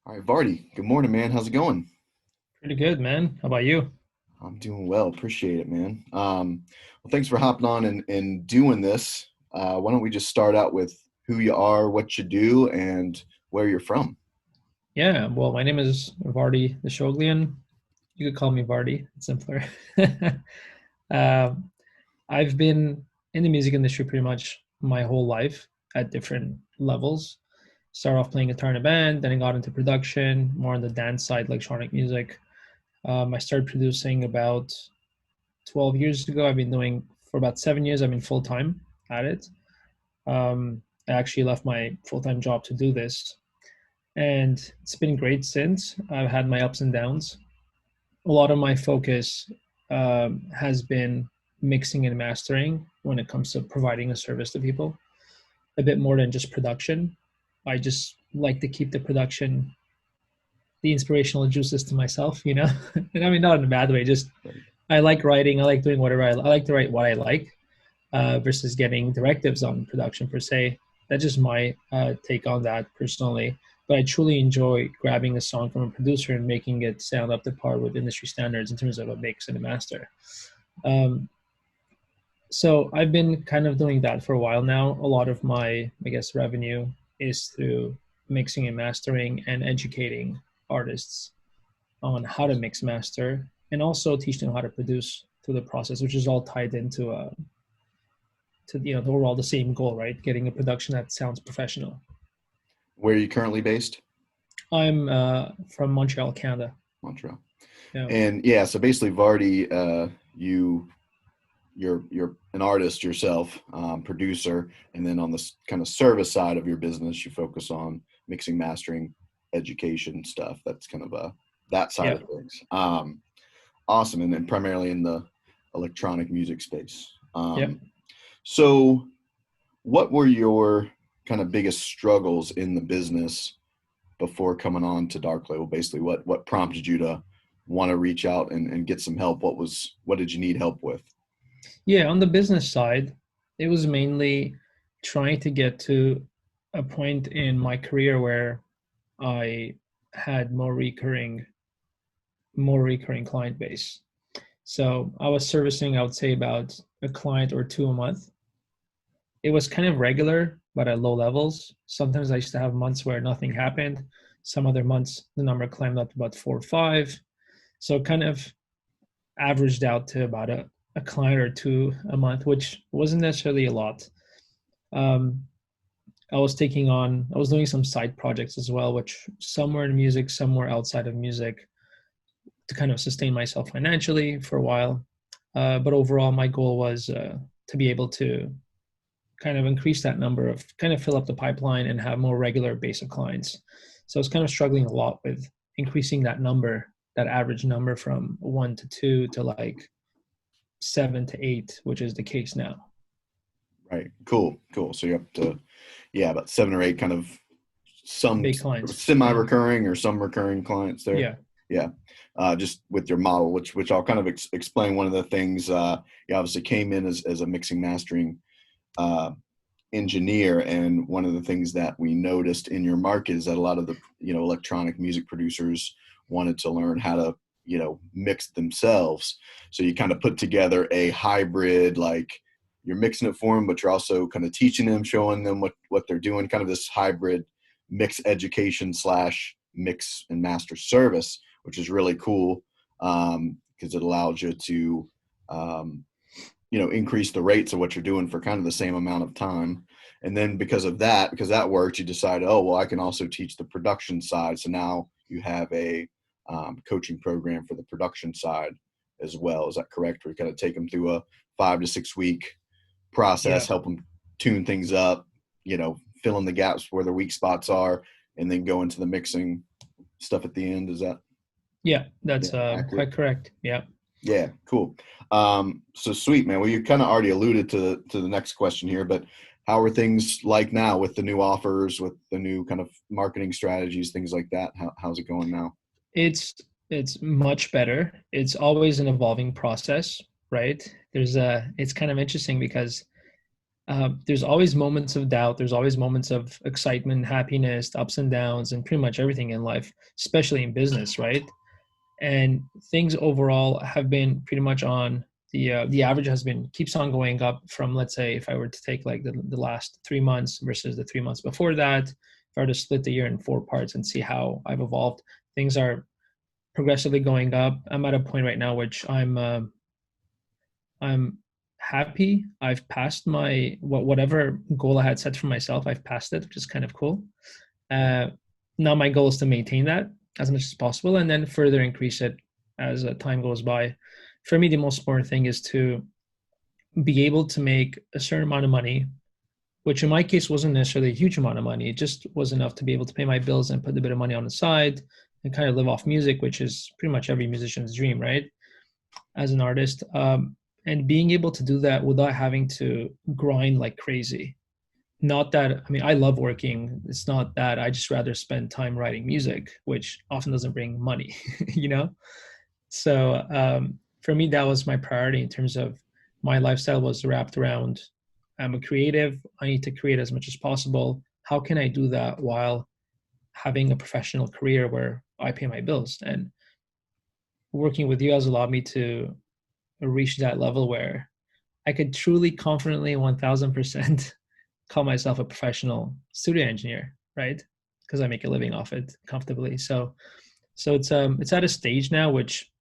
All right, Vardy. Good morning, man. How's it going? Pretty good, man. How about you? I'm doing well. Appreciate it, man. Well, thanks for hopping on and doing this. Why don't we just start out with who you are, what you do, and where you're from? Yeah, well, my name is Vardy the Shoglian. You could call me Vardy. It's simpler. Um, I've been in the music industry pretty much my whole life at different levels. Started off playing guitar in a band, then I got into production, more on the dance side, electronic music. I started producing about 12 years ago. I've been doing for about 7 years. I've been full time at it. I actually left my full time job to do this, and it's been great since. I've had my ups and downs. A lot of my focus has been mixing and mastering when it comes to providing a service to people, a bit more than just production. I just like to keep the production, the inspirational juices to myself, you know? And I mean, not in a bad way, just I like writing, I like doing whatever I like to write what I like versus getting directives on production per se. That's just my take on that personally. But I truly enjoy grabbing a song from a producer and making it sound up to par with industry standards in terms of a mix and a master. Um, so I've been kind of doing that for a while now. A lot of my, I guess, revenue is through mixing and mastering and educating artists on how to mix master and also teach them how to produce through the process, which is all tied into the overall the same goal, right? Getting a production that sounds professional. Where are you currently based? I'm from Montreal, Canada. Montreal. Yeah, And yeah, so basically, Vardy, you're an artist yourself, producer, and then on this kind of service side of your business, you focus on mixing, mastering, education stuff. That's kind of that side yeah, of things. Awesome, and then primarily in the electronic music space. yeah. So, what were your kind of biggest struggles in the business before coming on to Dark Label? Basically, what prompted you to want to reach out and get some help? What did you need help with? Yeah, on the business side, it was mainly trying to get to a point in my career where I had more recurring client base. So I was servicing, I would say, about a client or two a month. It was kind of regular, but at low levels. Sometimes I used to have months where nothing happened. Some other months, the number climbed up to about four or five. So it kind of averaged out to about a client or two a month, which wasn't necessarily a lot. Um, I was doing some side projects as well, which some were in music, some were outside of music to kind of sustain myself financially for a while. But overall, my goal was to be able to kind of increase that number of kind of fill up the pipeline and have more regular base of clients. So I was kind of struggling a lot with increasing that number, that average number from one to two to like seven to eight, which is the case now. Right. Cool. Cool. So you're up to, yeah, about seven or eight kind of some Big clients. Yeah. semi-recurring or some recurring clients there. Yeah. Yeah. Just with your model, which I'll kind of explain. One of the things, you obviously came in as a mixing mastering uh, engineer, and one of the things that we noticed in your market is that a lot of the electronic music producers wanted to learn how to mix themselves. So you kind of put together a hybrid, like you're mixing it for them, but you're also kind of teaching them, showing them what they're doing, kind of this hybrid mix education slash mix and master service, which is really cool because it allows you to um, increase the rates of what you're doing for kind of the same amount of time. And then because that worked, you decide, oh, well, I can also teach the production side. So now you have a coaching program for the production side as well. Is that correct? We kind of take them through a 5 to 6 week process, Yeah. help them tune things up, fill in the gaps where the weak spots are, and then go into the mixing stuff at the end. Is that, Yeah. yeah, That's accurate? quite correct. Yeah. Yeah, cool. So sweet, man. Well, you kind of already alluded to the next question here, but how are things like now with the new offers, with the new kind of marketing strategies, things like that? How's it going now? It's it's much better. It's always an evolving process, right? It's kind of interesting because there's always moments of doubt. There's always moments of excitement, happiness, ups and downs, and pretty much everything in life, especially in business, right? And things overall have been pretty much on the average has been keeps on going up from, let's say, if I were to take like the last 3 months versus the 3 months before that, if I were to split the year in 4 parts and see how I've evolved, things are progressively going up. I'm at a point right now which I'm happy. I've passed my whatever goal I had set for myself. I've passed it, which is kind of cool. Uh, Now my goal is to maintain that as much as possible, and then further increase it as time goes by. For me, the most important thing is to be able to make a certain amount of money, which in my case wasn't necessarily a huge amount of money. It just was enough to be able to pay my bills and put a bit of money on the side and kind of live off music, which is pretty much every musician's dream, right? As an artist. And being able to do that without having to grind like crazy. Not that, I mean, I love working. It's not that. I just rather spend time writing music, which often doesn't bring money, you know? So for me, that was my priority in terms of my lifestyle was wrapped around I'm a creative. I need to create as much as possible. How can I do that while having a professional career where I pay my bills? And working with you has allowed me to reach that level where I could truly confidently 1000% call myself a professional studio engineer, right? Because I make a living off it comfortably. So it's at a stage now which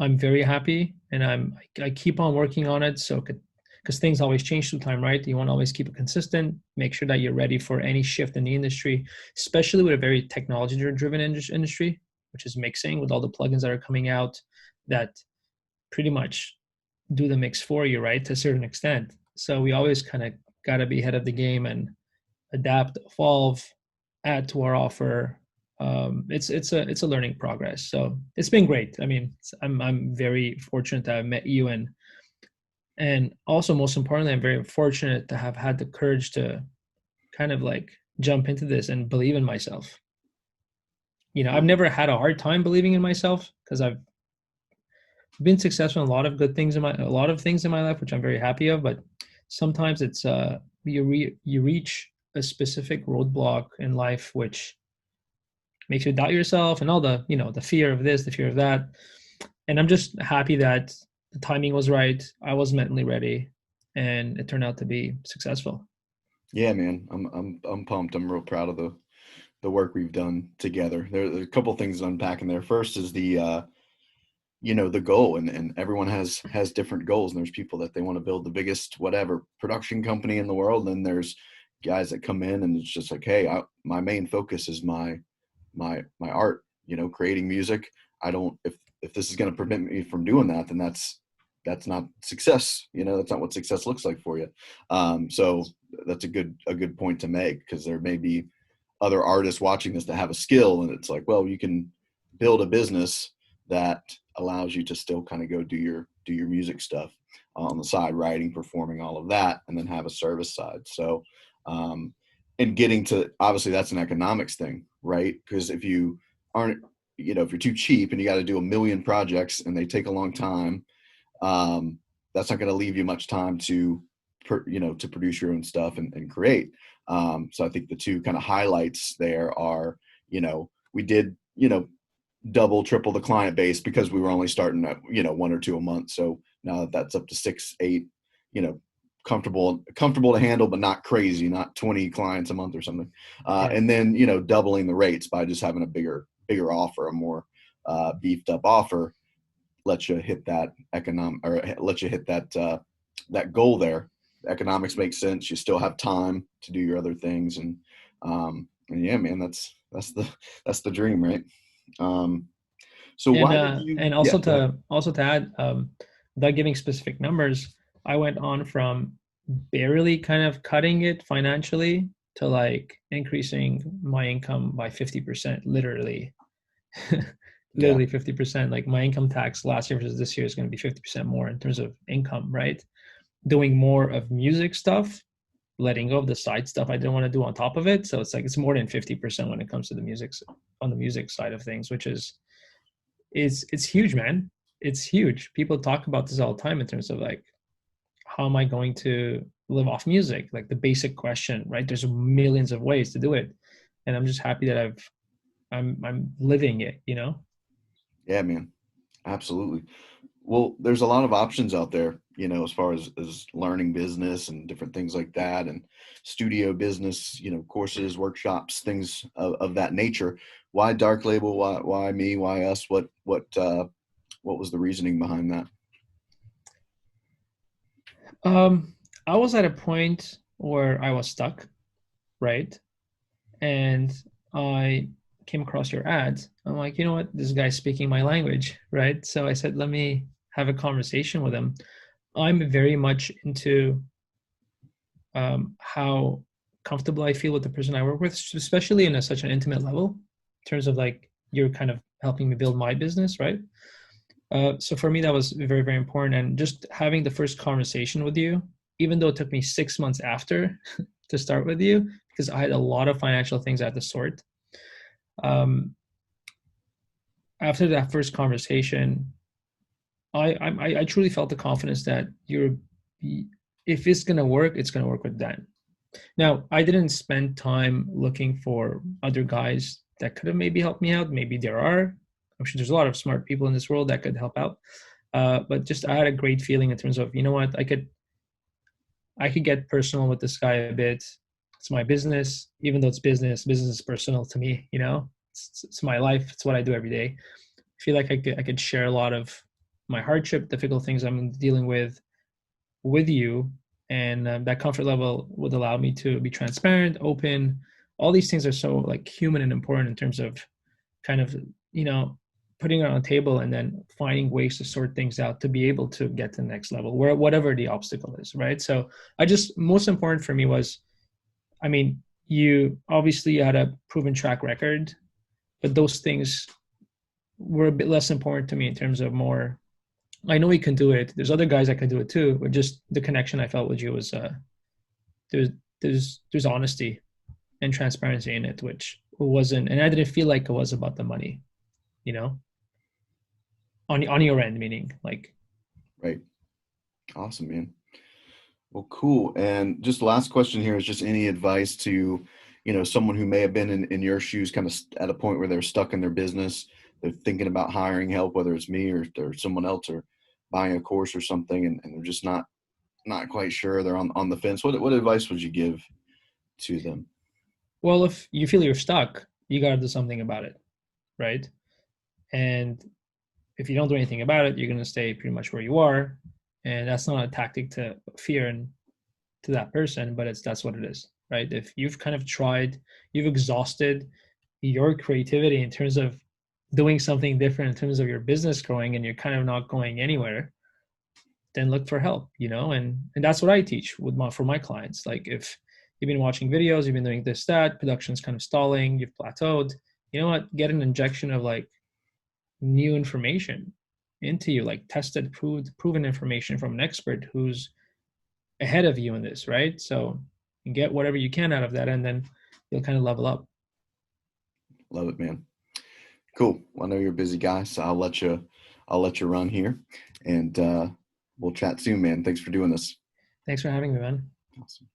I'm very happy, and I keep on working on it. So because things always change through time, right? You want to always keep it consistent, make sure that you're ready for any shift in the industry, especially with a very technology driven industry, which is mixing with all the plugins that are coming out that pretty much do the mix for you, right? To a certain extent. So we always kind of got to be ahead of the game and adapt, evolve, add to our offer. It's a learning progress. So it's been great. I mean, I'm very fortunate to have met you, and also most importantly, I'm very fortunate to have had the courage to kind of like jump into this and believe in myself. You know, I've Mhm. never had a hard time believing in myself because I've been successful in a lot of good things in my a lot of things in my life, which I'm very happy of. But sometimes it's you reach a specific roadblock in life which makes you doubt yourself and all the the fear of this, the fear of that. And I'm just happy that the timing was right. I was mentally ready, and it turned out to be successful. Yeah, man, I'm pumped. I'm real proud of the work we've done together. There's a couple things to unpack in there. First is the goal, and everyone has different goals, and there's people that they want to build the biggest whatever production company in the world, and there's guys that come in and it's just like, hey, my main focus is my art, creating music. I don't, if this is going to prevent me from doing that, then that's not success. That's not what success looks like for you. So that's a good point to make, because there may be other artists watching this that have a skill, and it's like, well, you can build a business that allows you to still kind of go do your music stuff on the side, writing, performing, all of that, and then have a service side. So and getting to, obviously that's an economics thing, right? Because if you aren't, if you're too cheap and you got to do a million projects and they take a long time, that's not going to leave you much time to produce your own stuff and create. So I think the two kind of highlights there are, we did, double, triple the client base because we were only starting at, one or two a month. So now that's up to 6, 8, you know, comfortable to handle, but not crazy, not 20 clients a month or something. Right. And then, doubling the rates by just having a bigger offer, a more beefed up offer, lets you hit that that goal there. The economics make sense. You still have time to do your other things. And yeah, man, that's the dream, right? Um, so And why did you, and yeah, also go ahead. to add, without giving specific numbers, I went on from barely kind of cutting it financially to like increasing my income by 50%, literally. Yeah. Literally 50%. Like my income tax last year versus this year is going to be 50% more in terms of income, right? Doing more of music stuff, letting go of the side stuff I didn't want to do on top of it. So it's like it's more than 50% when it comes to the music on the music side of things, which it's huge, man. It's huge. People talk about this all the time in terms of like, how am I going to live off music? Like the basic question, right? There's millions of ways to do it. And I'm just happy that I'm living it, you know? Yeah, man. Absolutely. Well, there's a lot of options out there, as far as learning business and different things like that, and studio business, courses, workshops, things of that nature. Why Dark Label? Why me? Why us? What was the reasoning behind that? I was at a point where I was stuck, right? And I came across your ads. I'm like, you know what? This guy's speaking my language, right? So I said, let me have a conversation with him. I'm very much into how comfortable I feel with the person I work with, especially in such an intimate level, in terms of like you're kind of helping me build my business, right? So for me, that was very, very important. And just having the first conversation with you, even though it took me 6 months after to start with you, because I had a lot of financial things I had to sort. Um, After that first conversation, I truly felt the confidence that if it's gonna work, it's gonna work with Dan. Now, I didn't spend time looking for other guys that could have maybe helped me out. Maybe there are. I'm sure there's a lot of smart people in this world that could help out. But just I had a great feeling in terms of, you know what, I could get personal with this guy a bit. It's my business, even though it's business. Business is personal to me. It's my life. It's what I do every day. I feel like I could share a lot of my hardship, difficult things I'm dealing with you, and that comfort level would allow me to be transparent, open. All these things are so like human and important in terms of kind of you know putting it on a table and then finding ways to sort things out to be able to get to the next level, where whatever the obstacle is, right? So I just most important for me was, I mean, you obviously had a proven track record, but those things were a bit less important to me in terms of more, I know he can do it. There's other guys that can do it too, but just the connection I felt with you was there's there's honesty and transparency in it, which wasn't, and I didn't feel like it was about the money, you know, on your end, meaning like. Right. Awesome, man. Well, cool. And just last question here is just any advice to, someone who may have been in your shoes, kind of at a point where they're stuck in their business. They're thinking about hiring help, whether it's me or someone else, or buying a course or something, and they're just not quite sure. They're on the fence. What advice would you give to them? Well, if you feel you're stuck, you got to do something about it, right? And if you don't do anything about it, you're going to stay pretty much where you are, and that's not a tactic to fear and to that person, but that's what it is, right? If you've kind of tried, you've exhausted your creativity in terms of doing something different in terms of your business growing, and you're kind of not going anywhere, then look for help, and that's what I teach for my clients. Like if you've been watching videos, you've been doing this, that, production's kind of stalling, you've plateaued, you know what, get an injection of like new information into you, like tested, proven information from an expert who's ahead of you in this, right? So you get whatever you can out of that, and then you'll kind of level up. Love it, man. Cool. Well, I know you're a busy guy, so I'll let you run here, and we'll chat soon, man. Thanks for doing this. Thanks for having me, man. Awesome.